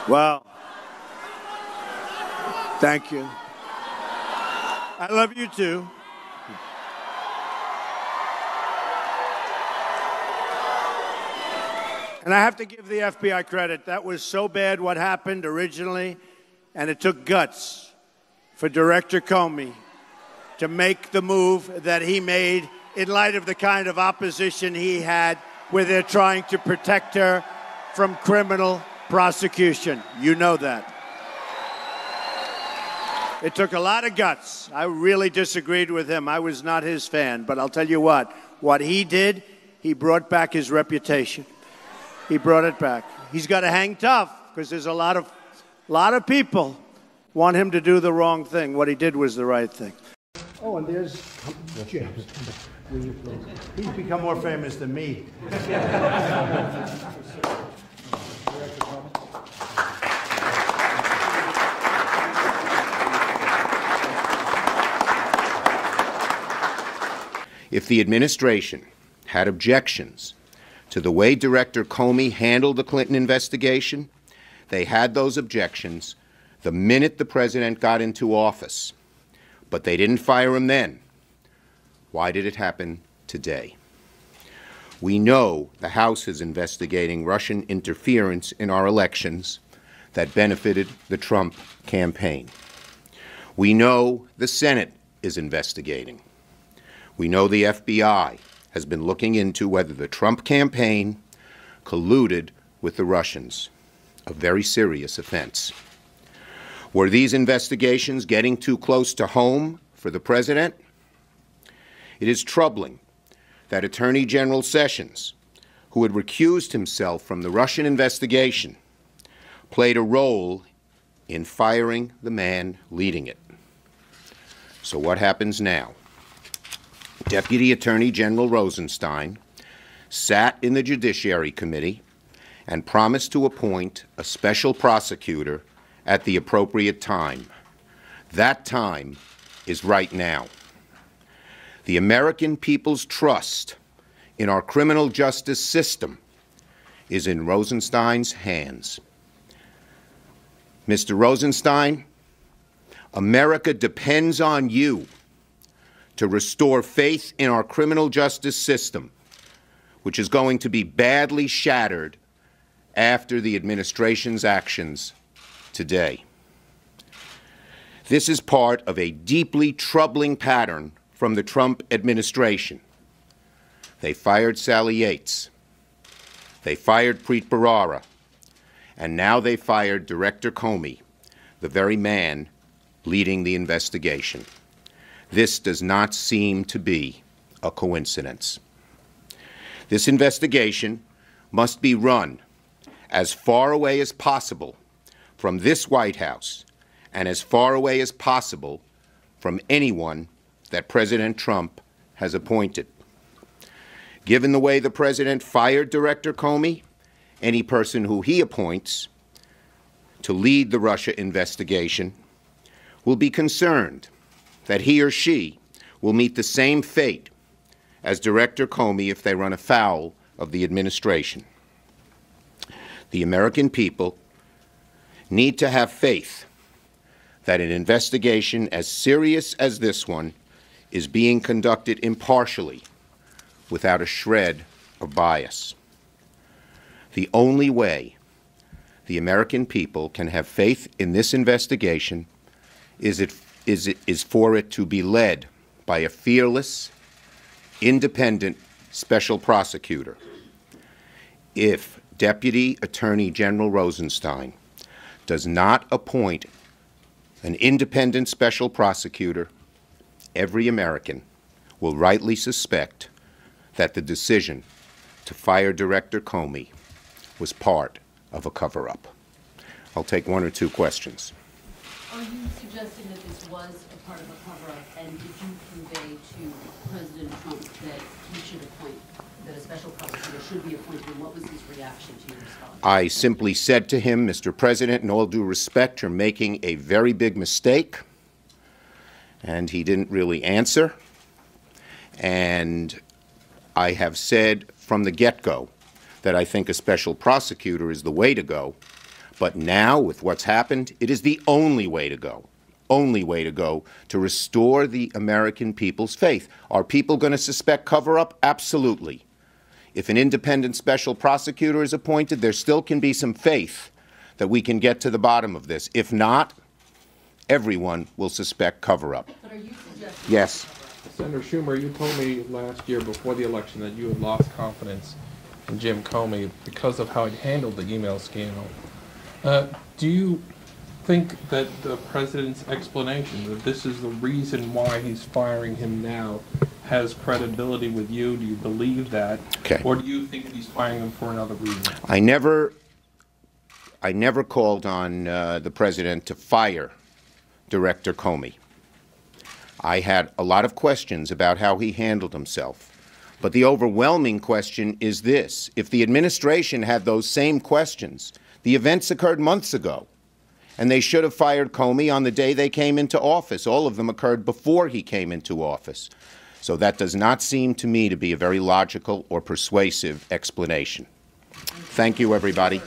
Well, thank you. I love you too. And I have to give the FBI credit. That was so bad what happened originally, and it took guts for Director Comey to make the move that he made in light of the kind of opposition he had, where they're trying to protect her from criminal prosecution. You know that. It took a lot of guts. I really disagreed with him. I was not his fan. But I'll tell you what he did, he brought back his reputation. He brought it back. He's got to hang tough because there's a lot of people want him to do the wrong thing. What he did was the right thing. Oh, and there's James. He's become more famous than me. If the administration had objections to the way Director Comey handled the Clinton investigation, they had those objections the minute the president got into office. But they didn't fire him then. Why did it happen today? We know the House is investigating Russian interference in our elections that benefited the Trump campaign. We know the Senate is investigating. We know the FBI has been looking into whether the Trump campaign colluded with the Russians, a very serious offense. Were these investigations getting too close to home for the president? It is troubling that Attorney General Sessions, who had recused himself from the Russian investigation, played a role in firing the man leading it. So what happens now? Deputy Attorney General Rosenstein sat in the Judiciary Committee and promised to appoint a special prosecutor at the appropriate time. That time is right now. The American people's trust in our criminal justice system is in Rosenstein's hands. Mr. Rosenstein, America depends on you to restore faith in our criminal justice system, which is going to be badly shattered after the administration's actions today. This is part of a deeply troubling pattern from the Trump administration. They fired Sally Yates. They fired Preet Bharara. And now they fired Director Comey, the very man leading the investigation. This does not seem to be a coincidence. This investigation must be run as far away as possible from this White House and as far away as possible from anyone that President Trump has appointed. Given the way the president fired Director Comey, any person who he appoints to lead the Russia investigation will be concerned that he or she will meet the same fate as Director Comey if they run afoul of the administration. The American people need to have faith that an investigation as serious as this one is being conducted impartially, without a shred of bias. The only way the American people can have faith in this investigation is for it to be led by a fearless, independent special prosecutor. If Deputy Attorney General Rosenstein does not appoint an independent special prosecutor, every American will rightly suspect that the decision to fire Director Comey was part of a cover-up. I'll take one or two questions. Are you suggesting that this was a part of a cover-up, and did you convey to President Trump that he should appoint, that a special prosecutor should be appointed, and what was his reaction to your response? I simply said to him, Mr. President, in all due respect, you're making a very big mistake, and he didn't really answer. And I have said from the get-go that I think a special prosecutor is the way to go, But now, with what's happened, it is the only way to go. Only way to go to restore the American people's faith. Are people going to suspect cover-up? Absolutely. If an independent special prosecutor is appointed, there still can be some faith that we can get to the bottom of this. If not, everyone will suspect cover-up. But are you suggesting? Yes. Senator Schumer, you told me last year before the election that you had lost confidence in Jim Comey because of how he handled the email scandal. Do you think that the president's explanation that this is the reason why he's firing him now has credibility with you? Do you believe that? Okay. Or do you think that he's firing him for another reason? I never called on the president to fire Director Comey. I had a lot of questions about how he handled himself. But the overwhelming question is this. If the administration had those same questions, the events occurred months ago, and they should have fired Comey on the day they came into office. All of them occurred before he came into office. So that does not seem to me to be a very logical or persuasive explanation. Thank you, everybody.